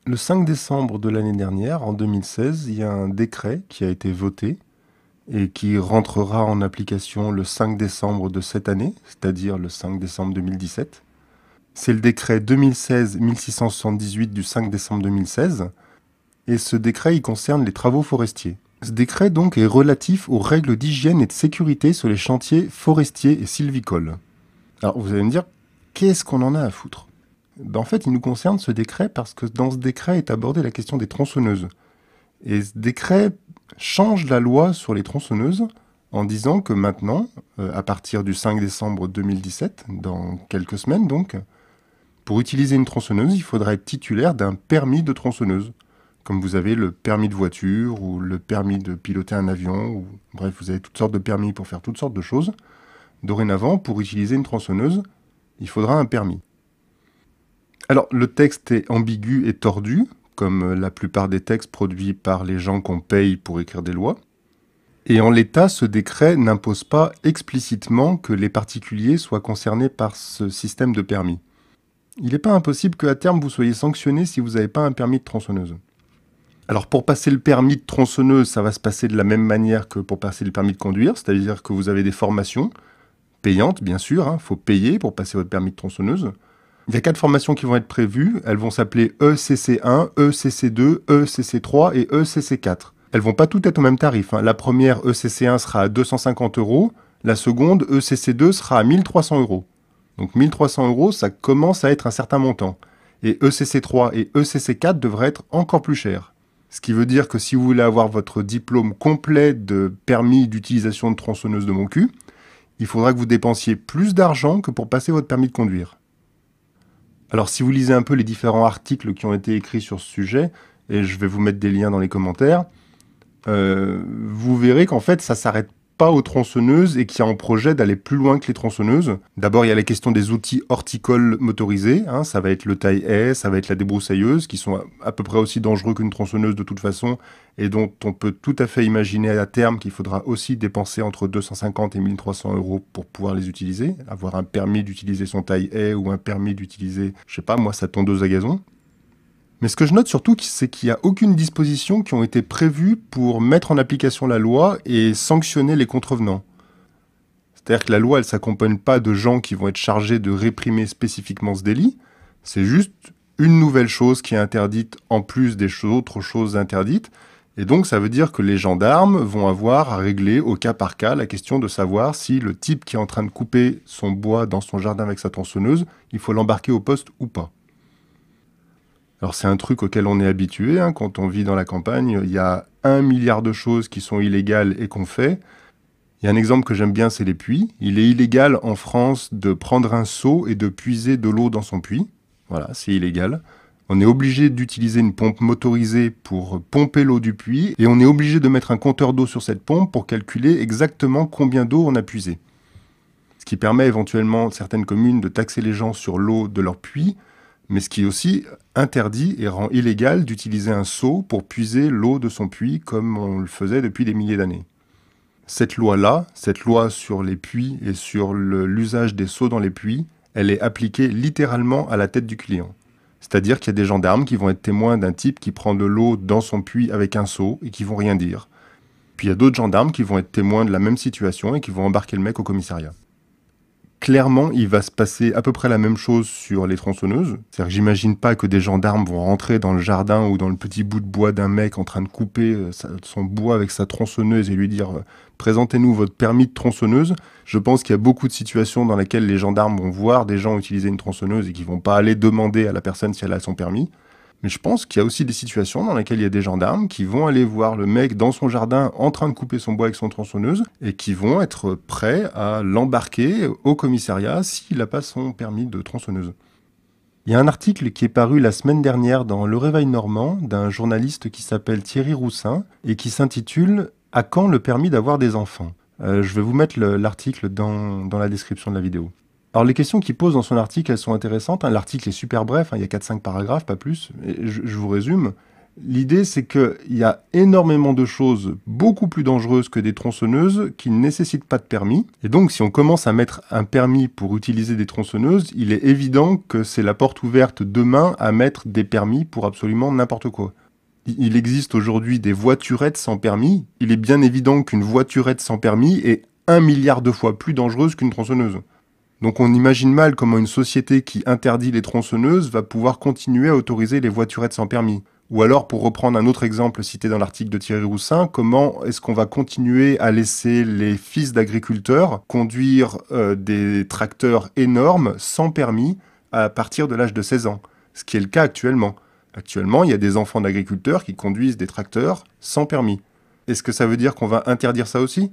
Le 5 décembre de l'année dernière, en 2016, il y a un décret qui a été voté et qui rentrera en application le 5 décembre de cette année, c'est-à-dire le 5 décembre 2017. C'est le décret 2016-1678 du 5 décembre 2016, et ce décret il concerne les travaux forestiers. Ce décret donc est relatif aux règles d'hygiène et de sécurité sur les chantiers forestiers et sylvicoles. Alors vous allez me dire, qu'est-ce qu'on en a à foutre? En fait, il nous concerne ce décret parce que dans ce décret est abordée la question des tronçonneuses. Et ce décret change la loi sur les tronçonneuses en disant que maintenant, à partir du 5 décembre 2017, dans quelques semaines donc, pour utiliser une tronçonneuse, il faudra être titulaire d'un permis de tronçonneuse. Comme vous avez le permis de voiture ou le permis de piloter un avion, ou bref, vous avez toutes sortes de permis pour faire toutes sortes de choses. Dorénavant, pour utiliser une tronçonneuse, il faudra un permis. Alors, le texte est ambigu et tordu, comme la plupart des textes produits par les gens qu'on paye pour écrire des lois. Et en l'état, ce décret n'impose pas explicitement que les particuliers soient concernés par ce système de permis. Il n'est pas impossible qu'à terme vous soyez sanctionné si vous n'avez pas un permis de tronçonneuse. Alors pour passer le permis de tronçonneuse, ça va se passer de la même manière que pour passer le permis de conduire, c'est-à-dire que vous avez des formations payantes, bien sûr, il faut payer pour passer votre permis de tronçonneuse. Il y a 4 formations qui vont être prévues, elles vont s'appeler ECC1, ECC2, ECC3 et ECC4. Elles vont pas toutes être au même tarif. La première ECC1 sera à 250 €, la seconde ECC2 sera à 1300 €. Donc 1300 €, ça commence à être un certain montant. Et ECC3 et ECC4 devraient être encore plus chers. Ce qui veut dire que si vous voulez avoir votre diplôme complet de permis d'utilisation de tronçonneuse de mon cul, il faudra que vous dépensiez plus d'argent que pour passer votre permis de conduire. Alors si vous lisez un peu les différents articles qui ont été écrits sur ce sujet, et je vais vous mettre des liens dans les commentaires, vous verrez qu'en fait ça s'arrête pas aux tronçonneuses et qu'il y a en projet d'aller plus loin que les tronçonneuses. D'abord il y a la question des outils horticoles motorisés, ça va être le taille-haie, ça va être la débroussailleuse, qui sont à peu près aussi dangereux qu'une tronçonneuse de toute façon, et dont on peut tout à fait imaginer à terme qu'il faudra aussi dépenser entre 250 et 1300 € pour pouvoir les utiliser, avoir un permis d'utiliser son taille-haie ou un permis d'utiliser, je sais pas moi, sa tondeuse à gazon. Mais ce que je note surtout, c'est qu'il n'y a aucune disposition qui ont été prévues pour mettre en application la loi et sanctionner les contrevenants. C'est-à-dire que la loi, elle ne s'accompagne pas de gens qui vont être chargés de réprimer spécifiquement ce délit. C'est juste une nouvelle chose qui est interdite en plus des autres choses interdites. Et donc ça veut dire que les gendarmes vont avoir à régler au cas par cas la question de savoir si le type qui est en train de couper son bois dans son jardin avec sa tronçonneuse, il faut l'embarquer au poste ou pas. Alors c'est un truc auquel on est habitué, quand on vit dans la campagne, il y a 1 milliard de choses qui sont illégales et qu'on fait. Il y a un exemple que j'aime bien, c'est les puits. Il est illégal en France de prendre un seau et de puiser de l'eau dans son puits. Voilà, c'est illégal. On est obligé d'utiliser une pompe motorisée pour pomper l'eau du puits et on est obligé de mettre un compteur d'eau sur cette pompe pour calculer exactement combien d'eau on a puisé. Ce qui permet éventuellement certaines communes de taxer les gens sur l'eau de leur puits, mais ce qui est aussi interdit et rend illégal d'utiliser un seau pour puiser l'eau de son puits comme on le faisait depuis des milliers d'années. Cette loi-là, cette loi sur les puits et sur l'usage des seaux dans les puits, elle est appliquée littéralement à la tête du client. C'est-à-dire qu'il y a des gendarmes qui vont être témoins d'un type qui prend de l'eau dans son puits avec un seau et qui vont rien dire. Puis il y a d'autres gendarmes qui vont être témoins de la même situation et qui vont embarquer le mec au commissariat. Clairement, il va se passer à peu près la même chose sur les tronçonneuses. C'est-à-dire que j'imagine pas que des gendarmes vont rentrer dans le jardin ou dans le petit bout de bois d'un mec en train de couper son bois avec sa tronçonneuse et lui dire « Présentez-nous votre permis de tronçonneuse ». Je pense qu'il y a beaucoup de situations dans lesquelles les gendarmes vont voir des gens utiliser une tronçonneuse et qui vont pas aller demander à la personne si elle a son permis. Mais je pense qu'il y a aussi des situations dans lesquelles il y a des gendarmes qui vont aller voir le mec dans son jardin en train de couper son bois avec son tronçonneuse et qui vont être prêts à l'embarquer au commissariat s'il n'a pas son permis de tronçonneuse. Il y a un article qui est paru la semaine dernière dans Le Réveil Normand d'un journaliste qui s'appelle Thierry Roussin et qui s'intitule « À quand le permis d'avoir des enfants ?» Je vais vous mettre l'article dans la description de la vidéo. Alors les questions qu'il pose dans son article, elles sont intéressantes. L'article est super bref, il y a 4-5 paragraphes, pas plus. Et je vous résume. L'idée, c'est qu'il y a énormément de choses beaucoup plus dangereuses que des tronçonneuses qui ne nécessitent pas de permis. Et donc, si on commence à mettre un permis pour utiliser des tronçonneuses, il est évident que c'est la porte ouverte demain à mettre des permis pour absolument n'importe quoi. Il existe aujourd'hui des voiturettes sans permis. Il est bien évident qu'une voiturette sans permis est 1 milliard de fois plus dangereuse qu'une tronçonneuse. Donc on imagine mal comment une société qui interdit les tronçonneuses va pouvoir continuer à autoriser les voiturettes sans permis. Ou alors, pour reprendre un autre exemple cité dans l'article de Thierry Roussin, comment est-ce qu'on va continuer à laisser les fils d'agriculteurs conduire des tracteurs énormes sans permis à partir de l'âge de 16 ans? Ce qui est le cas actuellement. Actuellement, il y a des enfants d'agriculteurs qui conduisent des tracteurs sans permis. Est-ce que ça veut dire qu'on va interdire ça aussi?